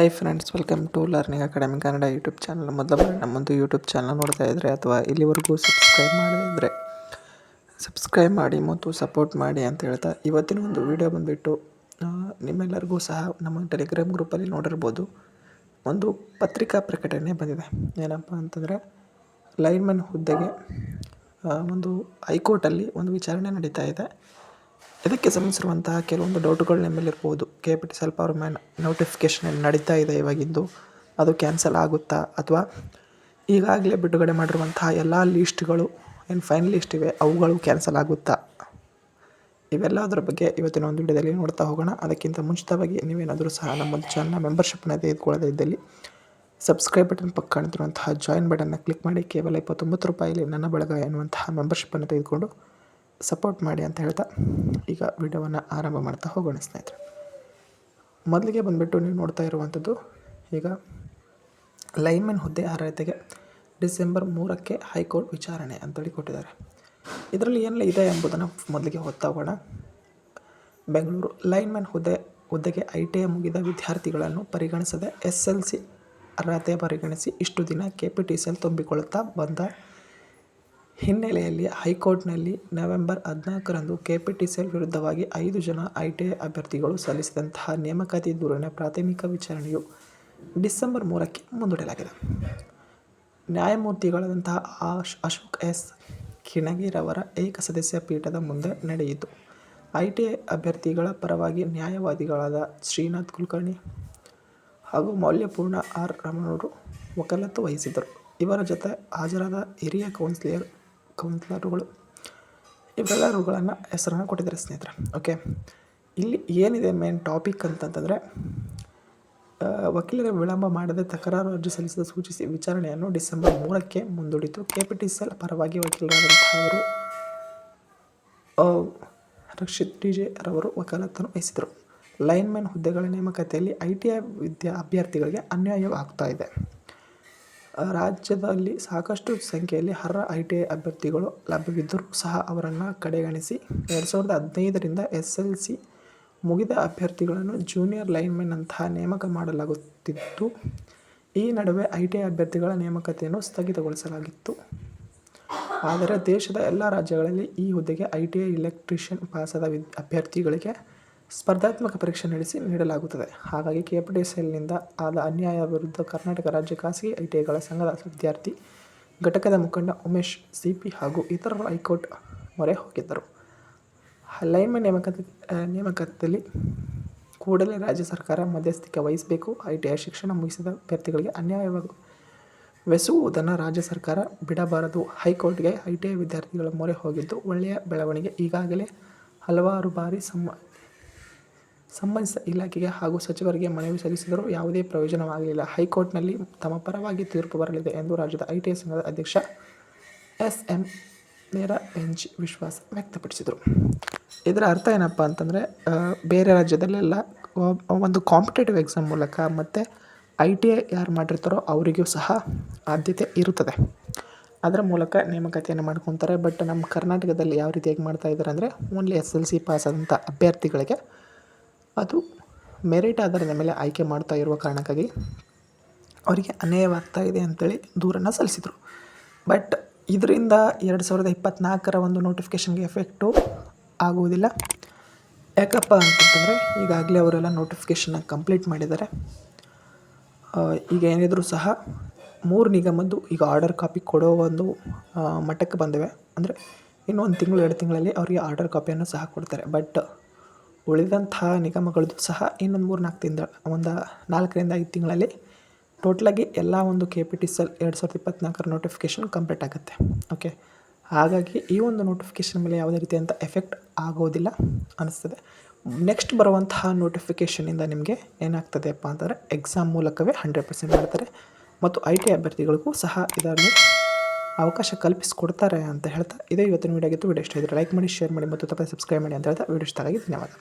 Hi friends, welcome to learning academy Kannada YouTube channel. ಮೊದಲು ನಮ್ಮೊಂದು YouTube channel ನೋಡ್ತಾ ಇದ್ದರೆ ಅಥವಾ ಇಲ್ಲಿವರೆಗೂ ಸಬ್ಸ್ಕ್ರೈಬ್ ಮಾಡದೇ ಇದ್ದರೆ ಸಬ್ಸ್ಕ್ರೈಬ್ ಮಾಡಿ ಮತ್ತು ಸಪೋರ್ಟ್ ಮಾಡಿ ಅಂತ ಹೇಳ್ತಾ, ಇವತ್ತಿನ ಒಂದು ವಿಡಿಯೋ ಬಂದುಬಿಟ್ಟು ನಿಮ್ಮೆಲ್ಲರಿಗೂ ಸಹ ನಮ್ಮ ಟೆಲಿಗ್ರಾಮ್ ಗ್ರೂಪಲ್ಲಿ ನೋಡಿರ್ಬೋದು, ಒಂದು ಪತ್ರಿಕಾ ಪ್ರಕಟಣೆ ಬಂದಿದೆ. ಏನಪ್ಪ ಅಂತಂದರೆ, ಲೈನ್ಮನ್ ಹುದ್ದೆಗೆ ಒಂದು ಹೈಕೋರ್ಟಲ್ಲಿ ಒಂದು ವಿಚಾರಣೆ ನಡೀತಾ ಇದೆ. ಇದಕ್ಕೆ ಸಂಬಂಧಿಸಿರುವಂತಹ ಕೆಲವೊಂದು ಡೌಟ್ಗಳು ನಿಮ್ಮಲ್ಲಿರ್ಬೋದು. KPTCL ಫಾರ್ಮ್ಯಾನ್ ನೋಟಿಫಿಕೇಷನ್ ನಡೀತಾ ಇದೆ ಇವಾಗಿಂದು, ಅದು ಕ್ಯಾನ್ಸಲ್ ಆಗುತ್ತಾ, ಅಥವಾ ಈಗಾಗಲೇ ಬಿಡುಗಡೆ ಮಾಡಿರುವಂತಹ ಎಲ್ಲ ಲೀಸ್ಟ್ಗಳು ಏನು ಫೈನಲ್ ಲಿಸ್ಟ್ ಇವೆ ಅವುಗಳು ಕ್ಯಾನ್ಸಲ್ ಆಗುತ್ತಾ, ಇವೆಲ್ಲದರ ಬಗ್ಗೆ ಇವತ್ತಿನ ಒಂದು ವಿಡಿಯೋದಲ್ಲಿ ನೋಡ್ತಾ ಹೋಗೋಣ. ಅದಕ್ಕಿಂತ ಮುಂಚಿತವಾಗಿ ನೀವೇನಾದರೂ ಸಹ ನಮ್ಮ ಚಾನಲ್ನ ಮೆಂಬರ್ಶಿಪ್ನ ತೆಗೆದುಕೊಳ್ಳದೇ ಇದ್ದಲ್ಲಿ ಸಬ್ಸ್ಕ್ರೈಬ್ ಬಟನ್ ಪಕ್ಕ ಕಾಣ್ತಿರುವಂತಹ ಜಾಯಿನ್ ಬಟನ್ನ ಕ್ಲಿಕ್ ಮಾಡಿ ಕೇವಲ 29 ರೂಪಾಯಿಲಿ ನನ್ನ ಬಳಗ ಎನ್ನುವಂತಹ ಮೆಂಬರ್ಶಿಪ್ಪನ್ನು ತೆಗೆದುಕೊಂಡು ಸಪೋರ್ಟ್ ಮಾಡಿ ಅಂತ ಹೇಳ್ತಾ ಈಗ ವಿಡಿಯೋವನ್ನು ಆರಂಭ ಮಾಡ್ತಾ ಹೋಗೋಣ ಸ್ನೇಹಿತರೆ. ಮೊದಲಿಗೆ ಬಂದುಬಿಟ್ಟು ನೀವು ನೋಡ್ತಾ ಇರುವಂಥದ್ದು, ಈಗ ಲೈನ್ಮನ್ ಹುದ್ದೆ ಅರ್ಹತೆಗೆ ಡಿಸೆಂಬರ್ 3ಕ್ಕೆ ಹೈಕೋರ್ಟ್ ವಿಚಾರಣೆ ಅಂತೇಳಿ ಕೊಟ್ಟಿದ್ದಾರೆ. ಇದರಲ್ಲಿ ಏನೆಲ್ಲ ಇದೆ ಎಂಬುದನ್ನು ಮೊದಲಿಗೆ ಹೋಗೋಣ. ಬೆಂಗಳೂರು ಲೈನ್ಮನ್ ಹುದ್ದೆಗೆ ITI ಮುಗಿದ ವಿದ್ಯಾರ್ಥಿಗಳನ್ನು ಪರಿಗಣಿಸದೆ SLC ಅರ್ಹತೆ ಪರಿಗಣಿಸಿ ಇಷ್ಟು ದಿನ KPTCL ತುಂಬಿಕೊಳ್ಳುತ್ತಾ ಬಂದ ಹಿನ್ನೆಲೆಯಲ್ಲಿ ಹೈಕೋರ್ಟ್ನಲ್ಲಿ ನವೆಂಬರ್ 14ರಂದು KPTCL ವಿರುದ್ಧವಾಗಿ 5 ಜನ ITI ಅಭ್ಯರ್ಥಿಗಳು ಸಲ್ಲಿಸಿದಂತಹ ನೇಮಕಾತಿ ದೂರಿನ ಪ್ರಾಥಮಿಕ ವಿಚಾರಣೆಯು ಡಿಸೆಂಬರ್ 3ಕ್ಕೆ ಮುಂದೂಡಲಾಗಿದೆ. ನ್ಯಾಯಮೂರ್ತಿಗಳಾದಂತಹ ಅಶೋಕ್ S. ಖಿಣಗಿರವರ ಏಕಸದಸ್ಯ ಪೀಠದ ಮುಂದೆ ನಡೆಯಿತು. ITI ಅಭ್ಯರ್ಥಿಗಳ ಪರವಾಗಿ ನ್ಯಾಯವಾದಿಗಳಾದ ಶ್ರೀನಾಥ್ ಕುಲಕರ್ಣಿ ಹಾಗೂ ಮೌಲ್ಯಪೂರ್ಣ R. ರಮಣರು ವಕಾಲತ್ತು ವಹಿಸಿದ್ದರು. ಇವರ ಜೊತೆ ಹಾಜರಾದ ಹಿರಿಯ ಕೌನ್ಸಿಲರುಗಳು ಇವೆಲ್ಲರುಗಳನ್ನು ಹೆಸರನ್ನು ಕೊಟ್ಟಿದ್ದಾರೆ ಸ್ನೇಹಿತರೆ. ಓಕೆ, ಇಲ್ಲಿ ಏನಿದೆ ಮೇನ್ ಟಾಪಿಕ್ ಅಂತಂತಂದರೆ, ವಕೀಲರ ವಿಳಂಬ ಮಾಡದೆ ತಕರಾರು ಅರ್ಜಿ ಸಲ್ಲಿಸಲು ಸೂಚಿಸಿ ವಿಚಾರಣೆಯನ್ನು ಡಿಸೆಂಬರ್ 3ಕ್ಕೆ ಮುಂದೂಡಿತು. KPTCL ಪರವಾಗಿ ವಕೀಲರಾದಂಥವರು ರಕ್ಷಿತ್ DJ ರವರು ವಕಾಲತ್ತನ್ನು ವಹಿಸಿದರು. ಲೈನ್ಮನ್ ಹುದ್ದೆಗಳ ನೇಮಕಾತಿಯಲ್ಲಿ ITI ಅಭ್ಯರ್ಥಿಗಳಿಗೆ ಅನ್ಯಾಯವಾಗ್ತಾ ಇದೆ. ರಾಜ್ಯದಲ್ಲಿ ಸಾಕಷ್ಟು ಸಂಖ್ಯೆಯಲ್ಲಿ ಅರ್ಹ ITI ಅಭ್ಯರ್ಥಿಗಳು ಲಭ್ಯವಿದ್ದರೂ ಸಹ ಅವರನ್ನು ಕಡೆಗಣಿಸಿ 2015ರಿಂದ SLC ಮುಗಿದ ಅಭ್ಯರ್ಥಿಗಳನ್ನು ಜೂನಿಯರ್ ಲೈನ್ಮನ್ ಅಂತಹ ನೇಮಕ ಮಾಡಲಾಗುತ್ತಿದ್ದು, ಈ ನಡುವೆ ITI ಅಭ್ಯರ್ಥಿಗಳ ನೇಮಕಾತಿಯನ್ನು ಸ್ಥಗಿತಗೊಳಿಸಲಾಗಿತ್ತು. ಆದರೆ ದೇಶದ ಎಲ್ಲ ರಾಜ್ಯಗಳಲ್ಲಿ ಈ ಹುದ್ದೆಗೆ ITI ಎಲೆಕ್ಟ್ರಿಷಿಯನ್ ಪಾಸಾದ ಅಭ್ಯರ್ಥಿಗಳಿಗೆ ಸ್ಪರ್ಧಾತ್ಮಕ ಪರೀಕ್ಷೆ ನಡೆಸಿ ನೀಡಲಾಗುತ್ತದೆ. ಹಾಗಾಗಿ KPTCLನಿಂದ ಆದ ಅನ್ಯಾಯ ವಿರುದ್ಧ ಕರ್ನಾಟಕ ರಾಜ್ಯ ಖಾಸಗಿ ITIಗಳ ಸಂಘದ ವಿದ್ಯಾರ್ಥಿ ಘಟಕದ ಮುಖಂಡ ಉಮೇಶ್ CP ಹಾಗೂ ಇತರರು ಹೈಕೋರ್ಟ್ ಮೊರೆ ಹೋಗಿದ್ದರು. ಲೈನ್ಮನ್ ನೇಮಕಾತಿಯಲ್ಲಿ ಕೂಡಲೇ ರಾಜ್ಯ ಸರ್ಕಾರ ಮಧ್ಯಸ್ಥಿಕೆ ವಹಿಸಬೇಕು. ITI ಶಿಕ್ಷಣ ಮುಗಿಸಿದ ಅಭ್ಯರ್ಥಿಗಳಿಗೆ ಅನ್ಯಾಯವೆಸಗುವುದನ್ನು ರಾಜ್ಯ ಸರ್ಕಾರ ಬಿಡಬಾರದು. ಹೈಕೋರ್ಟ್ಗೆ ITI ವಿದ್ಯಾರ್ಥಿಗಳ ಮೊರೆ ಹೋಗಿದ್ದು ಒಳ್ಳೆಯ ಬೆಳವಣಿಗೆ. ಈಗಾಗಲೇ ಹಲವಾರು ಬಾರಿ ಸಂಬಂಧಿಸಿದ ಇಲಾಖೆಗೆ ಹಾಗೂ ಸಚಿವರಿಗೆ ಮನವಿ ಸಲ್ಲಿಸಿದರೂ ಯಾವುದೇ ಪ್ರಯೋಜನವಾಗಲಿಲ್ಲ. ಹೈಕೋರ್ಟ್ನಲ್ಲಿ ತಮ್ಮ ಪರವಾಗಿ ತೀರ್ಪು ಬರಲಿದೆ ಎಂದು ರಾಜ್ಯದ ITI ಸಂಘದ ಅಧ್ಯಕ್ಷ SM ಮೇರಾ-ಬೆಂಚ್ ವಿಶ್ವಾಸ ವ್ಯಕ್ತಪಡಿಸಿದರು. ಇದರ ಅರ್ಥ ಏನಪ್ಪ ಅಂತಂದರೆ, ಬೇರೆ ರಾಜ್ಯದಲ್ಲೆಲ್ಲ ಒಂದು ಕಾಂಪಿಟೇಟಿವ್ ಎಕ್ಸಾಮ್ ಮೂಲಕ ಮತ್ತು ITI ಯಾರು ಮಾಡಿರ್ತಾರೋ ಅವರಿಗೂ ಸಹ ಆದ್ಯತೆ ಇರುತ್ತದೆ. ಅದರ ಮೂಲಕ ನೇಮಕಾತಿಯನ್ನು ಮಾಡ್ಕೊತಾರೆ. ಬಟ್ ನಮ್ಮ ಕರ್ನಾಟಕದಲ್ಲಿ ಯಾವ ರೀತಿಯಾಗಿ ಮಾಡ್ತಾ ಇದ್ದಾರೆ ಅಂದರೆ, ಓನ್ಲಿ SLC ಪಾಸ್ ಆದಂಥ ಅಭ್ಯರ್ಥಿಗಳಿಗೆ ಅದು ಮೆರಿಟ್ ಆಧಾರದ ಮೇಲೆ ಆಯ್ಕೆ ಮಾಡ್ತಾ ಇರುವ ಕಾರಣಕ್ಕಾಗಿ ಅವರಿಗೆ ಅನ್ಯಾಯವಾಗ್ತಾ ಇದೆ ಅಂತೇಳಿ ದೂರನ್ನು ಸಲ್ಲಿಸಿದರು. ಬಟ್ ಇದರಿಂದ 2024ರ ಒಂದು ನೋಟಿಫಿಕೇಷನ್ಗೆ ಎಫೆಕ್ಟು ಆಗುವುದಿಲ್ಲ. ಯಾಕಪ್ಪ ಅಂತಂತಂದರೆ, ಈಗಾಗಲೇ ಅವರೆಲ್ಲ ನೋಟಿಫಿಕೇಷನ್ನ ಕಂಪ್ಲೀಟ್ ಮಾಡಿದ್ದಾರೆ. ಈಗ ಏನಿದ್ರು ಸಹ 3 ನಿಗಮದ್ದು ಈಗ ಆರ್ಡರ್ ಕಾಪಿ ಕೊಡೋ ಒಂದು ಮಟ್ಟಕ್ಕೆ ಬಂದಿವೆ. ಅಂದರೆ ಇನ್ನೂ 1 ತಿಂಗಳು 2 ತಿಂಗಳಲ್ಲಿ ಅವರಿಗೆ ಆರ್ಡರ್ ಕಾಪಿಯನ್ನು ಸಹ ಕೊಡ್ತಾರೆ. ಬಟ್ ಉಳಿದಂತಹ ನಿಗಮಗಳದ್ದು ಸಹ ಇನ್ನೊಂದು 3-4 ತಿಂಗಳು, ಒಂದು 4ರಿಂದ 5 ತಿಂಗಳಲ್ಲಿ ಟೋಟಲಾಗಿ ಎಲ್ಲ ಒಂದು KPTCL 2024ರ ನೋಟಿಫಿಕೇಷನ್ ಕಂಪ್ಲೀಟ್ ಆಗುತ್ತೆ. ಓಕೆ, ಹಾಗಾಗಿ ಈ ಒಂದು ನೋಟಿಫಿಕೇಷನ್ ಮೇಲೆ ಯಾವುದೇ ರೀತಿಯಂಥ ಎಫೆಕ್ಟ್ ಆಗೋದಿಲ್ಲ ಅನ್ನಿಸ್ತದೆ. ನೆಕ್ಸ್ಟ್ ಬರುವಂತಹ ನೋಟಿಫಿಕೇಷನಿಂದ ನಿಮಗೆ ಏನಾಗ್ತದೆಪ್ಪ ಅಂತಂದರೆ, ಎಕ್ಸಾಮ್ ಮೂಲಕವೇ 100% ಮಾಡ್ತಾರೆ ಮತ್ತು ITI ಅಭ್ಯರ್ಥಿಗಳಿಗೂ ಸಹ ಇದರಲ್ಲಿ ಅವಕಾಶ ಕಲ್ಪಿಸಿಕೊಡ್ತಾರೆ ಅಂತ ಹೇಳ್ತಾ, ಇದೇ ಇವತ್ತಿನ ವಿಡಿಯೋ ಆಗಿತ್ತು. ವಿಡಿಯೋ ಇಷ್ಟ ಇದ್ದರೆ ಲೈಕ್ ಮಾಡಿ, ಶೇರ್ ಮಾಡಿ ಮತ್ತು ತಪ್ಪದೆ ಸಬ್ಸ್ಕ್ರೈಬ್ ಮಾಡಿ ಅಂತ ಹೇಳ್ತಾ ವಿಡಿಯೋ ಇಷ್ಟ ಆಗಿ ಧನ್ಯವಾದ.